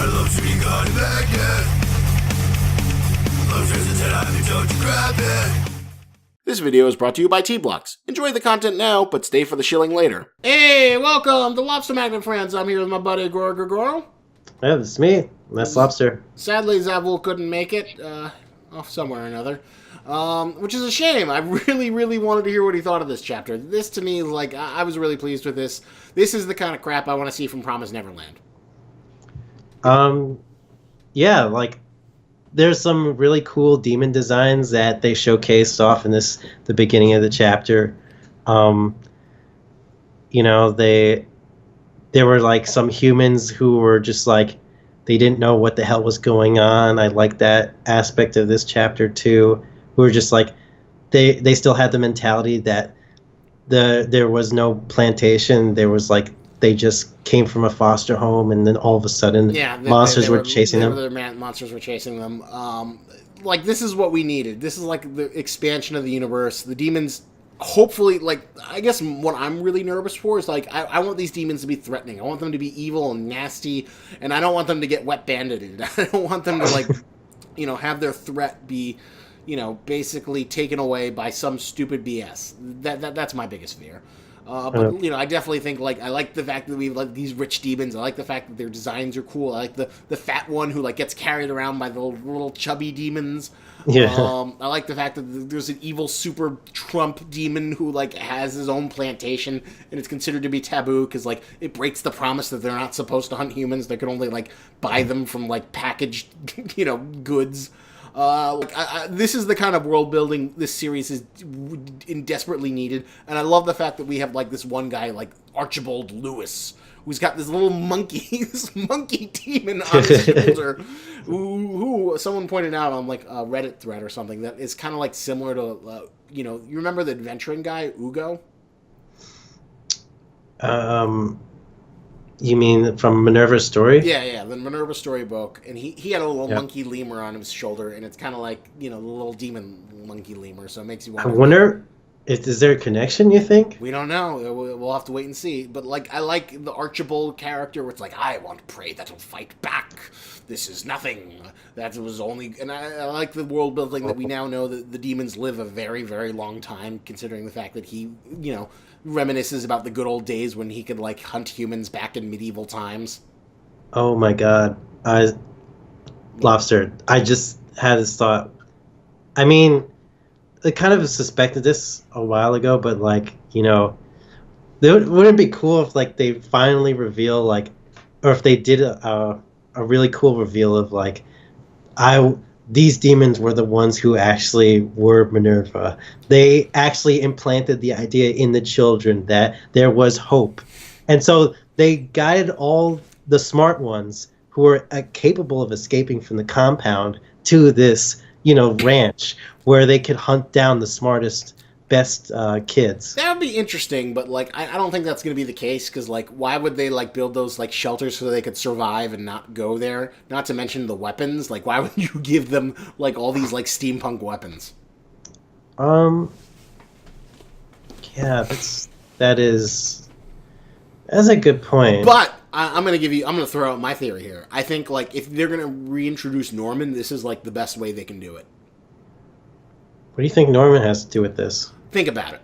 Lobster, you got it back yet? Lobster's a 10 item, don't you grab it? This video is brought to you by T-Blocks. Enjoy the content now, but stay for the shilling later. Hey, welcome to Lobster Magnet Friends. I'm here with my buddy Goro. Yeah, it's me. That's Lobster. Sadly, Zavul couldn't make it, off somewhere or another. Which is a shame. I really wanted to hear what he thought of this chapter. This, to me, is like, I was really pleased with this. This is the kind of crap I want to see from Promised Neverland. Yeah, like, there's some really cool demon designs that they showcased off in the beginning of the chapter. You know, there were, like, some humans who were just, like, they didn't know what the hell was going on. I like that aspect of this chapter, too. Who were just like, they still had the mentality that there was no plantation. There was like, they just came from a foster home, and then all of a sudden, monsters were chasing them. Monsters were chasing them. Like, this is what we needed. This is like the expansion of the universe. The demons, hopefully, like, I guess what I'm really nervous for is, like, I want these demons to be threatening. I want them to be evil and nasty, and I don't want them to get wet bandited. I don't want them to, like, you know, have their threat be, you know, basically taken away by some stupid BS. That's my biggest fear. But, you know, I definitely think, like, I like the fact that we have, like, these rich demons. I like the fact that their designs are cool. I like the fat one who, like, gets carried around by the little chubby demons. Yeah. I like the fact that there's an evil super Trump demon who, like, has his own plantation, and it's considered to be taboo because, like, it breaks the promise that they're not supposed to hunt humans. They can only, like, buy them from, like, packaged, you know, goods. This is the kind of world building this series is desperately needed, and I love the fact that we have, like, this one guy, like Archibald Lewis, who's got this little monkey, this monkey demon on his shoulder, who someone pointed out on, like, a Reddit thread or something that is kind of, like, similar to, you know, you remember the adventuring guy, Ugo? You mean from Minerva's Story? Yeah, the Minerva Story book, and he had a little monkey lemur on his shoulder, and it's kind of like, you know, the little demon monkey lemur, so it makes you wonder. I wonder, is there a connection, you think? We don't know. We'll have to wait and see. But, like, I like the Archibald character where it's like, I want prey that'll fight back. This is nothing. That was only... And I like the world building that we now know that the demons live a very, very long time, considering the fact that he, you know, reminisces about the good old days when he could, like, hunt humans back in medieval times. Oh my god. Lobster, I just had this thought. I mean, I kind of suspected this a while ago, but, like, you know, wouldn't it be cool if, like, they finally reveal, like, or if they did a really cool reveal of, like, these demons were the ones who actually were Minerva. They actually implanted the idea in the children that there was hope. And so they guided all the smart ones who were capable of escaping from the compound to this, you know, ranch where they could hunt down the smartest, best kids. That would be interesting, but, like, I don't think that's going to be the case, because, like, why would they, like, build those, like, shelters so they could survive and not go there? Not to mention the weapons. Like, why would you give them, like, all these, like, steampunk weapons? Yeah, that's a good point. But I'm going to throw out my theory here. I think, like, if they're going to reintroduce Norman, this is, like, the best way they can do it. What do you think Norman has to do with this? Think about it.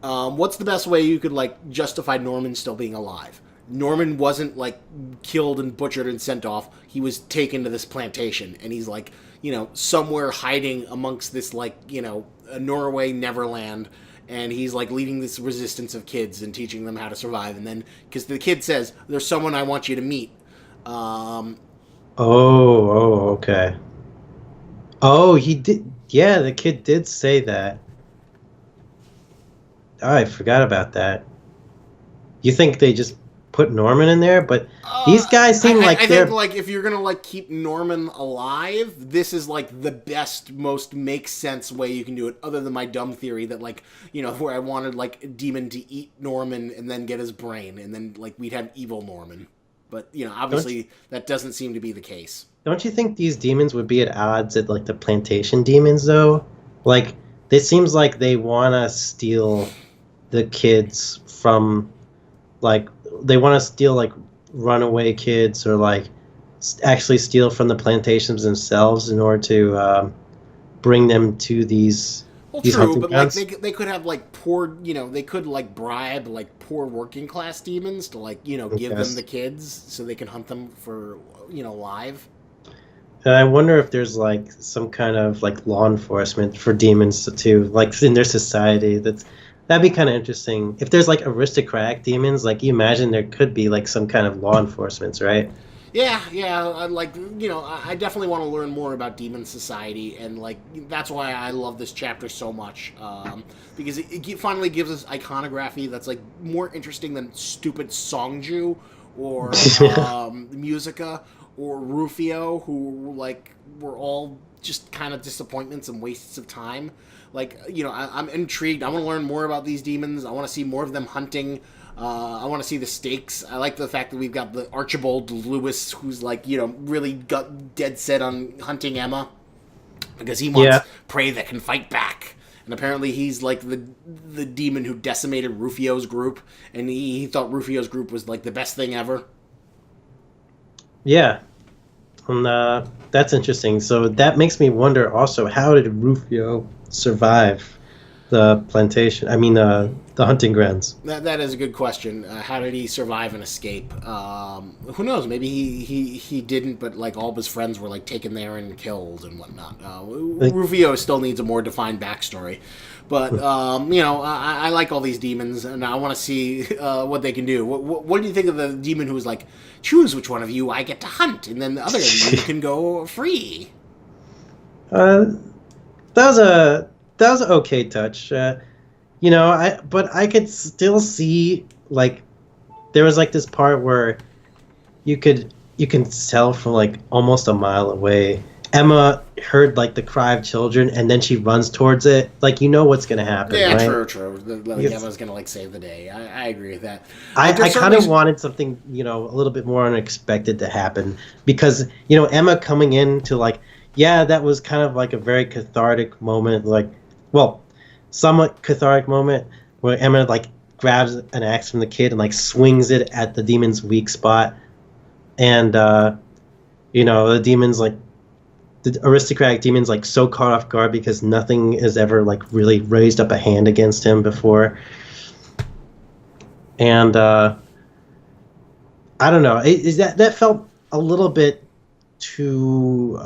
What's the best way you could, like, justify Norman still being alive? Norman wasn't, like, killed and butchered and sent off. He was taken to this plantation, and he's, like, you know, somewhere hiding amongst this, like, you know, Norway Neverland, and he's, like, leading this resistance of kids and teaching them how to survive. And then, because the kid says, there's someone I want you to meet. Okay. Oh, he did. Yeah, the kid did say that. Oh, I forgot about that. You think they just put Norman in there? But these guys seem like I they're... think, like, if you're gonna, like, keep Norman alive, this is, like, the best, most makes sense way you can do it, other than my dumb theory that, like, you know, where I wanted, like, a demon to eat Norman and then get his brain, and then, like, we'd have evil Norman. But, you know, obviously that doesn't seem to be the case. Don't you think these demons would be at odds at, like, the plantation demons, though? Like, it seems like they want to steal the kids from, like, they want to steal, like, runaway kids or, like, actually steal from the plantations themselves in order to bring them to Well, these true, hunting but like grounds. they could have like poor, they could like bribe like poor working class demons to like give them Yes. the kids so they can hunt them for live. And I wonder if there's like some kind of like law enforcement for demons to like in their society. That'd be kind of interesting. If there's like aristocratic demons, like you imagine there could be like some kind of law enforcement, right? Yeah, yeah. Like I definitely want to learn more about demon society, and like that's why I love this chapter so much, because it finally gives us iconography that's like more interesting than stupid Songju or Musica or Rufio, who like were all just kind of disappointments and wastes of time. Like I'm intrigued. I want to learn more about these demons. I want to see more of them hunting. I want to see the stakes. I like the fact that we've got the Archibald Lewis, who's like really got dead set on hunting Emma because he wants Yeah. prey that can fight back. And apparently he's like the demon who decimated Rufio's group, and he thought Rufio's group was like the best thing ever. Yeah. And that's interesting. So that makes me wonder also, how did Rufio survive the plantation? I mean, the hunting grounds. That is a good question. How did he survive and escape? Who knows? Maybe he didn't, but like all of his friends were like taken there and killed and whatnot. Like, Rufio still needs a more defined backstory, but I like all these demons, and I want to see what they can do. What do you think of the demon who was like, choose which one of you I get to hunt, and then the other of you can go free? uh, that was an okay touch. But I could still see like there was like this part where you can tell from like almost a mile away. Emma heard like the cry of children, and then she runs towards it. Like what's gonna happen, Yeah, right? true. Like, Yes. Emma's gonna like save the day. I agree with that. I There's kind of certainly- wanted something, a little bit more unexpected to happen because, Emma coming in to like, yeah, that was kind of like a very cathartic moment, like, well, somewhat cathartic moment where Emma like grabs an axe from the kid and like swings it at the demon's weak spot, and the demon's like the aristocratic demon's like so caught off guard because nothing has ever like really raised up a hand against him before. And I don't know. That felt a little bit too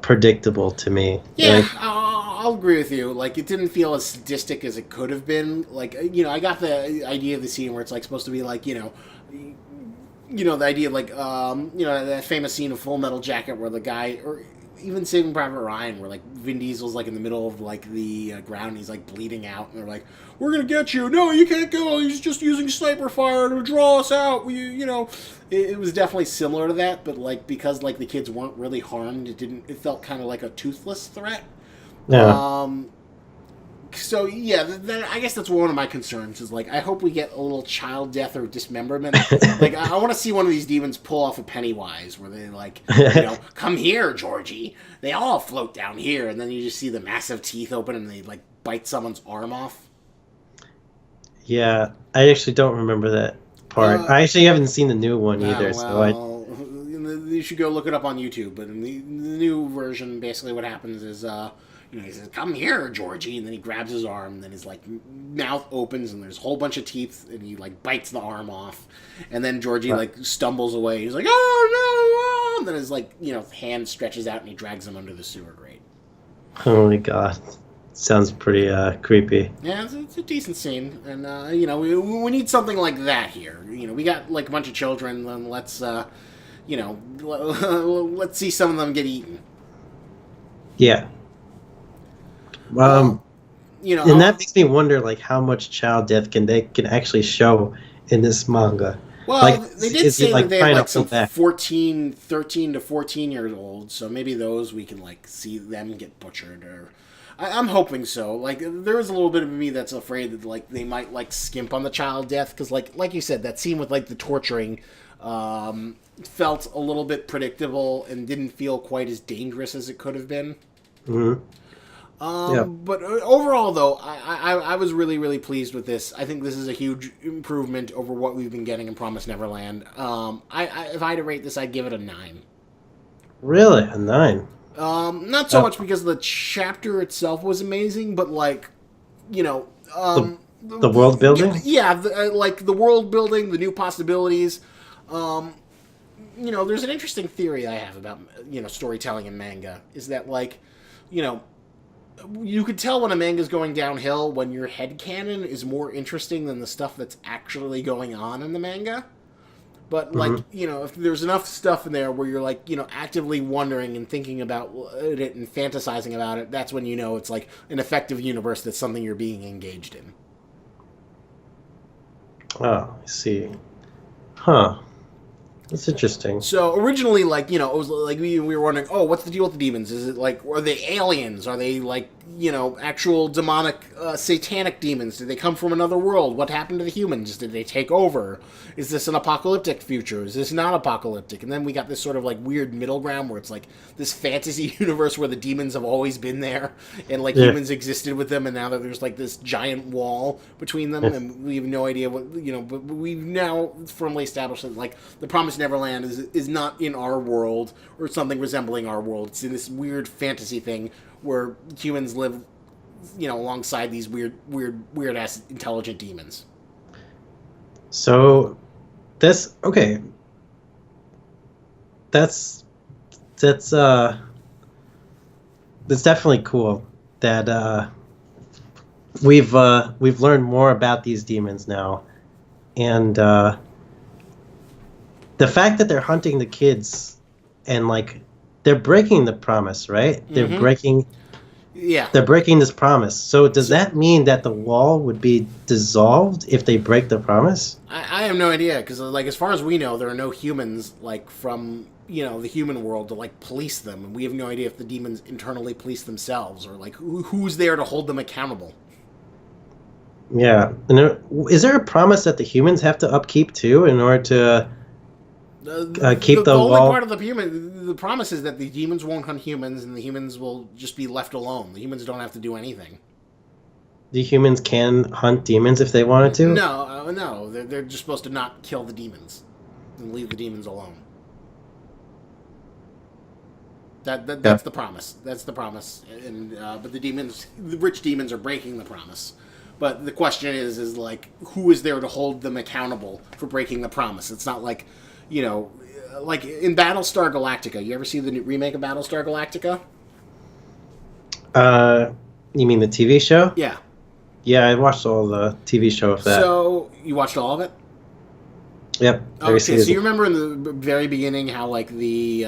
predictable to me. Yeah, Like, I'll agree with you. Like, it didn't feel as sadistic as it could have been. Like, I got the idea of the scene where it's like supposed to be like, the idea of like, that famous scene of Full Metal Jacket where the guy, or even Saving Private Ryan, where like Vin Diesel's like in the middle of like the ground, and he's like bleeding out, and they're like, "We're gonna get you! No, you can't go! He's just using sniper fire to draw us out." It was definitely similar to that, but like because like the kids weren't really harmed, it felt kind of like a toothless threat. yeah. So yeah, I guess that's one of my concerns. Is like I hope we get a little child death or dismemberment. Like I want to see one of these demons pull off a Pennywise, where they like, come here, Georgie. They all float down here, and then you just see the massive teeth open, and they like bite someone's arm off. Yeah, I actually don't remember that part. I actually haven't seen the new one either, so You should go look it up on YouTube. But in the new version, basically what happens is, he says, "Come here, Georgie," and then he grabs his arm, and then his like mouth opens, and there's a whole bunch of teeth, and he like bites the arm off, and then Georgie like stumbles away. He's like, "Oh no!" And then his like hand stretches out, and he drags him under the sewer grate. oh my god, sounds pretty creepy. Yeah, it's a decent scene, and we need something like that here. We got like a bunch of children, then let's let's see some of them get eaten. Yeah. And that makes me wonder, like, how much child death they can actually show in this manga. Well, like, they did is say he, like, that they trying have to like some pull back? 13 to 14 years old, so maybe those we can like see them get butchered, or I'm hoping so. Like there is a little bit of me that's afraid that like they might like skimp on the child death because like you said, that scene with like the torturing felt a little bit predictable and didn't feel quite as dangerous as it could have been. Mm-hmm. But overall, though, I was really, really pleased with this. I think this is a huge improvement over what we've been getting in Promised Neverland. If I had to rate this, I'd give it a 9. Really, a 9. Not so much because the chapter itself was amazing, but like, you know, The world building. yeah, like the world building, the new possibilities. There's an interesting theory I have about storytelling in manga is that like, you know, you could tell when a manga's going downhill when your headcanon is more interesting than the stuff that's actually going on in the manga. But like, if there's enough stuff in there where you're like, actively wondering and thinking about it and fantasizing about it, that's when you know it's like an effective universe that's something you're being engaged in. Oh, I see. Huh. That's interesting. So originally, like, it was like we were wondering, oh, what's the deal with the demons? Is it like, are they aliens? Are they like, actual demonic, satanic demons? Did they come from another world? What happened to the humans? Did they take over? Is this an apocalyptic future? Is this not apocalyptic? And then we got this sort of like weird middle ground where it's like this fantasy universe where the demons have always been there and like humans existed with them, and now that there's like this giant wall between them, and we have no idea what but we've now firmly established that like the Promised Neverland is not in our world or something resembling our world. It's in this weird fantasy thing where humans live, alongside these weird ass intelligent demons. So, that's okay. That's definitely cool that we've learned more about these demons now, and the fact that they're hunting the kids and like they're breaking the promise, right? They're breaking. Yeah. They're breaking this promise. So does that mean that the wall would be dissolved if they break the promise? I have no idea, because like as far as we know, there are no humans like from the human world to like police them, and we have no idea if the demons internally police themselves or like who's there to hold them accountable. Yeah. And is there a promise that the humans have to upkeep too in order to keep the only wall? part of the promise is that the demons won't hunt humans, and the humans will just be left alone. The humans don't have to do anything. The humans can hunt demons if they wanted to? No. They're just supposed to not kill the demons and leave the demons alone. That's the promise. That's the promise. And but the rich demons are breaking the promise. But the question is like, who is there to hold them accountable for breaking the promise? It's not like, like in Battlestar Galactica. You ever see the new remake of Battlestar Galactica? You mean the TV show? Yeah. Yeah, I watched all the TV show of that. So you watched all of it? Yep. Okay, so you remember in the very beginning how like the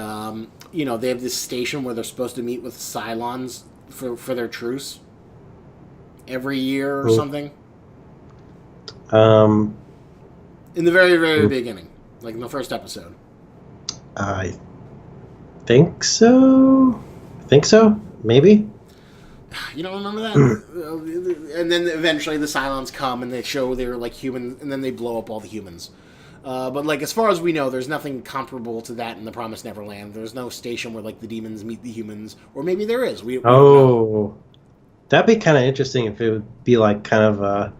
they have this station where they're supposed to meet with Cylons for their truce every year or something? In the very, very beginning, like in the first episode. I think so. Maybe. You don't remember that? And then eventually the Cylons come and they show they're like human, and then they blow up all the humans. But like as far as we know, there's nothing comparable to that in the Promised Neverland. There's no station where like the demons meet the humans, or maybe there is. We don't know. That'd be kind of interesting if it would be like kind of a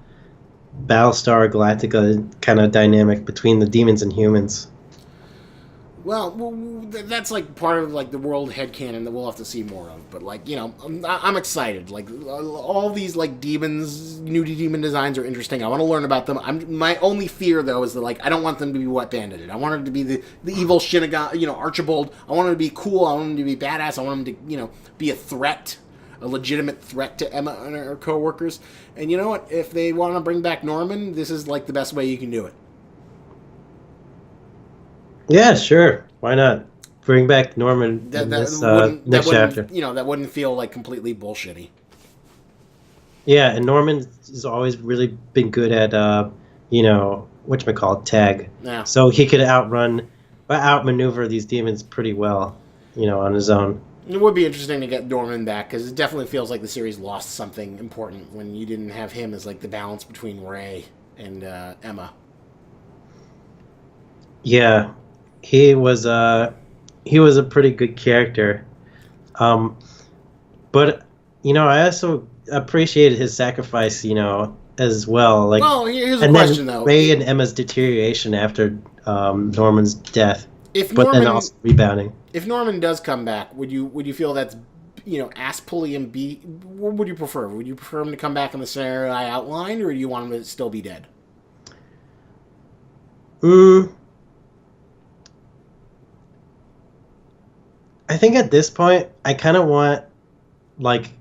Battlestar Galactica kind of dynamic between the demons and humans. Well, that's like part of like the world headcanon that we'll have to see more of. But like I'm excited. Like all these like demons, new demon designs are interesting. I want to learn about them. My only fear though is that like I don't want them to be wet banded. I want them to be the evil Shinigami, Archibald. I want them to be cool. I want them to be badass. I want them to be a threat. A legitimate threat to Emma and her co-workers. And you know what? If they want to bring back Norman, this is like the best way you can do it. Yeah, sure. Why not? Bring back Norman in this next chapter. That wouldn't feel like completely bullshitty. Yeah, and Norman has always really been good at, whatchamacallit, tag. Yeah. So he could outmaneuver these demons pretty well, on his own. It would be interesting to get Norman back, because it definitely feels like the series lost something important when you didn't have him as like the balance between Ray and Emma. Yeah, he was a pretty good character, but I also appreciated his sacrifice, as well. Like, well, here's a question though: Ray and Emma's deterioration after Norman's death. If but then Norman, also rebounding. if Norman does come back, would you feel that's ass pulley and B? What would you prefer? Would you prefer him to come back in the scenario I outlined, or do you want him to still be dead? Mm, I think at this point, I kind of want like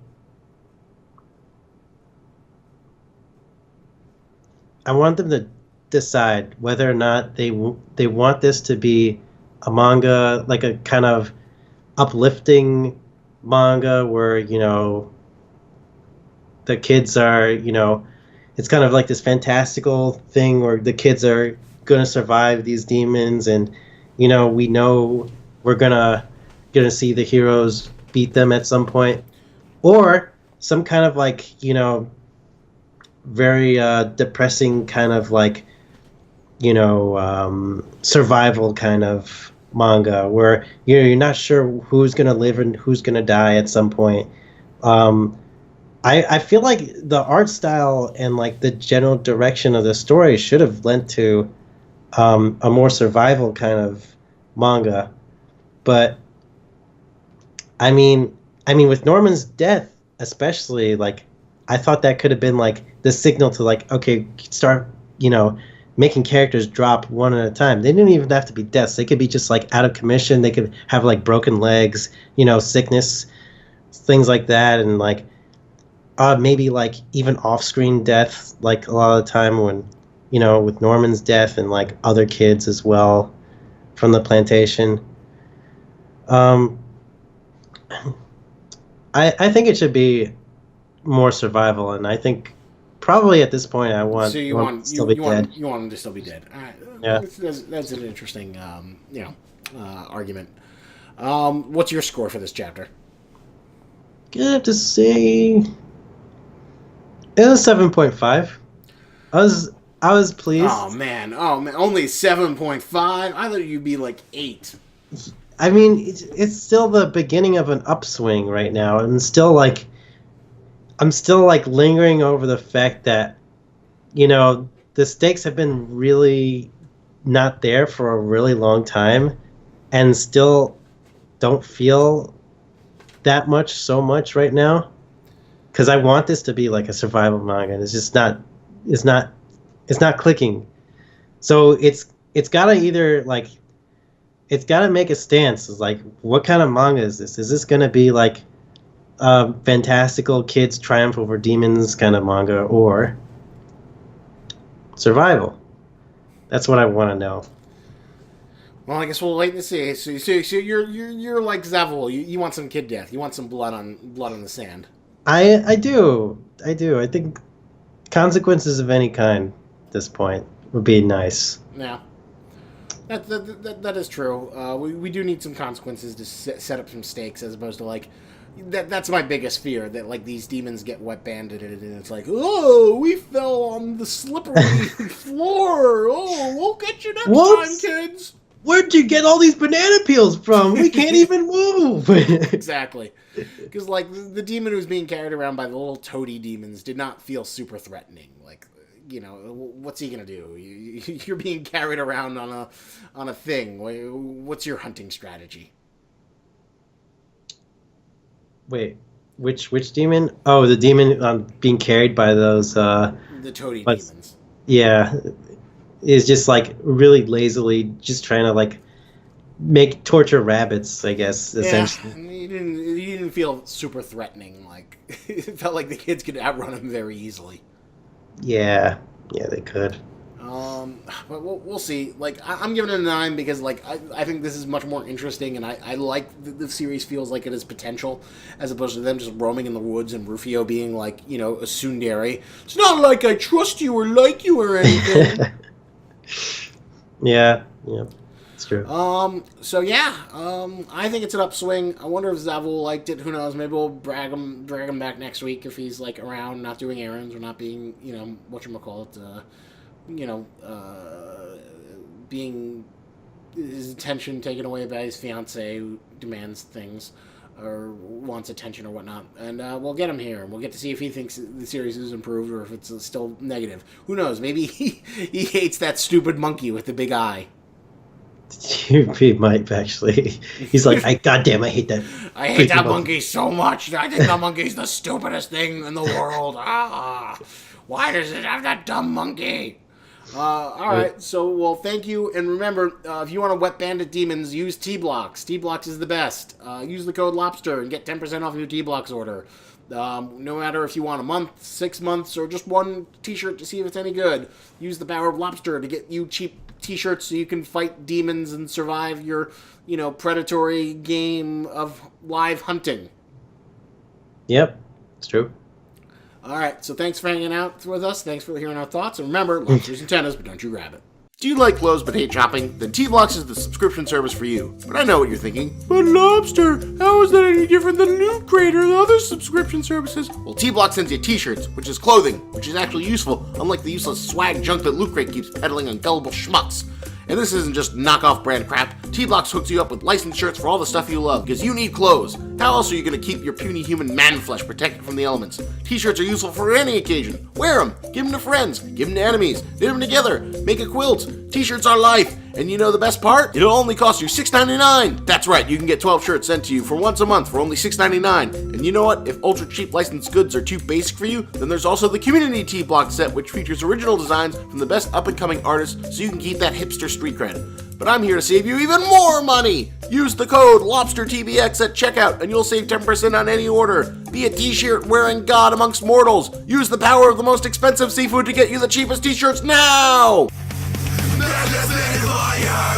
I want them to decide whether or not they want this to be a manga, like a kind of uplifting manga where the kids are it's kind of like this fantastical thing where the kids are gonna survive these demons, and we know we're gonna see the heroes beat them at some point, or some kind of like very depressing kind of like survival kind of manga where you're not sure who's gonna live and who's gonna die at some point. I feel like the art style and like the general direction of the story should have lent to a more survival kind of manga, but I mean, with Norman's death, especially, like, I thought that could have been like the signal to like, okay, start, making characters drop one at a time. They didn't even have to be deaths. They could be just like out of commission. They could have like broken legs, sickness, things like that, and like maybe like even off-screen death, like a lot of the time when, with Norman's death and like other kids as well from the plantation. Um, I think it should be more survival, and I think probably at this point I want So you Norman want to still be dead. you want him to still be dead? All right. Yeah. That's an interesting argument. What's your score for this chapter? Gonna have to say it was 7.5. I was pleased. Oh man, only 7.5. I thought you'd be like 8. I mean, it's still the beginning of an upswing right now, and I'm still like lingering over the fact that the stakes have been really not there for a really long time, and still don't feel that much so much right now. Because I want this to be like a survival manga, and it's just not. It's not clicking. So it's gotta either like. It's got to make a stance. It's like, what kind of manga is this? Is this going to be like fantastical kids triumph over demons kind of manga, or survival? That's what I want to know. Well, I guess we'll wait and see. So you're like Zavul. You want some kid death. You want some blood on the sand. I do. I think consequences of any kind at this point would be nice. Yeah. That is true. We do need some consequences to set up some stakes, as opposed to like that's my biggest fear, that like these demons get wet bandited and it's like, oh, we fell on the slippery floor. Oh, we'll get you next time, kids. Where'd you get all these banana peels from? We can't even move. Exactly, because like the demon who was being carried around by the little toady demons did not feel super threatening. Like, what's he gonna do? You're being carried around on a thing. What's your hunting strategy? Wait, which demon? Oh, the demon being carried by those the toady demons. Yeah, is just like really lazily just trying to like torture rabbits, I guess. Essentially, yeah, he didn't feel super threatening. Like it felt like the kids could outrun him very easily. Yeah, they could. But we'll see. Like, I'm giving it a 9 because, like, I think this is much more interesting, and I like the series feels like it has potential, as opposed to them just roaming in the woods and Rufio being, like, a tsundere. It's not like I trust you or like you or anything. Yeah, it's true. So yeah, I think it's an upswing. I wonder if Zavul liked it. Who knows? Maybe we'll drag him back next week if he's, like, around, not doing errands or not being, whatchamacallit, being his attention taken away by his fiance who demands things or wants attention or whatnot. And we'll get him here, and we'll get to see if he thinks the series is improved or if it's still negative. Who knows? Maybe he hates that stupid monkey with the big eye. He might actually. He's like, goddamn, I hate that. I hate that monkey so much. I think that monkey's the stupidest thing in the world. Why does it have that dumb monkey? All right, so, well, thank you. And remember, if you want to wet bandit demons, use T-Blocks. T-Blocks is the best. Use the code Lobster and get 10% off your T-Blocks order. No matter if you want a month, 6 months, or just one t-shirt to see if it's any good. Use the power of Lobster to get you cheap t-shirts so you can fight demons and survive your, predatory game of live hunting. Yep, it's true. All right, so thanks for hanging out with us. Thanks for hearing our thoughts. And remember, lobsters and tennis, but don't you grab it. Do you like clothes but hate shopping? Then T-Blocks is the subscription service for you. But I know what you're thinking. But Lobster, how is that any different than Loot Crate or the other subscription services? Well, T-Blocks sends you t-shirts, which is clothing, which is actually useful, unlike the useless swag junk that Loot Crate keeps peddling on gullible schmucks. And this isn't just knockoff brand crap. T-Blocks hooks you up with licensed shirts for all the stuff you love, because you need clothes. How else are you going to keep your puny human man flesh protected from the elements? T-shirts are useful for any occasion. Wear them, give them to friends, give them to enemies, knit them together, make a quilt. T-shirts are life. And you know the best part? It'll only cost you $6.99. That's right, you can get 12 shirts sent to you for once a month for only $6.99. And you know what? If ultra cheap licensed goods are too basic for you, then there's also the Community T-Block set, which features original designs from the best up-and-coming artists so you can keep that hipster street cred. But I'm here to save you even more money! Use the code LOBSTERTBX at checkout and you'll save 10% on any order. Be a t-shirt wearing god amongst mortals. Use the power of the most expensive seafood to get you the cheapest t-shirts now! Fire!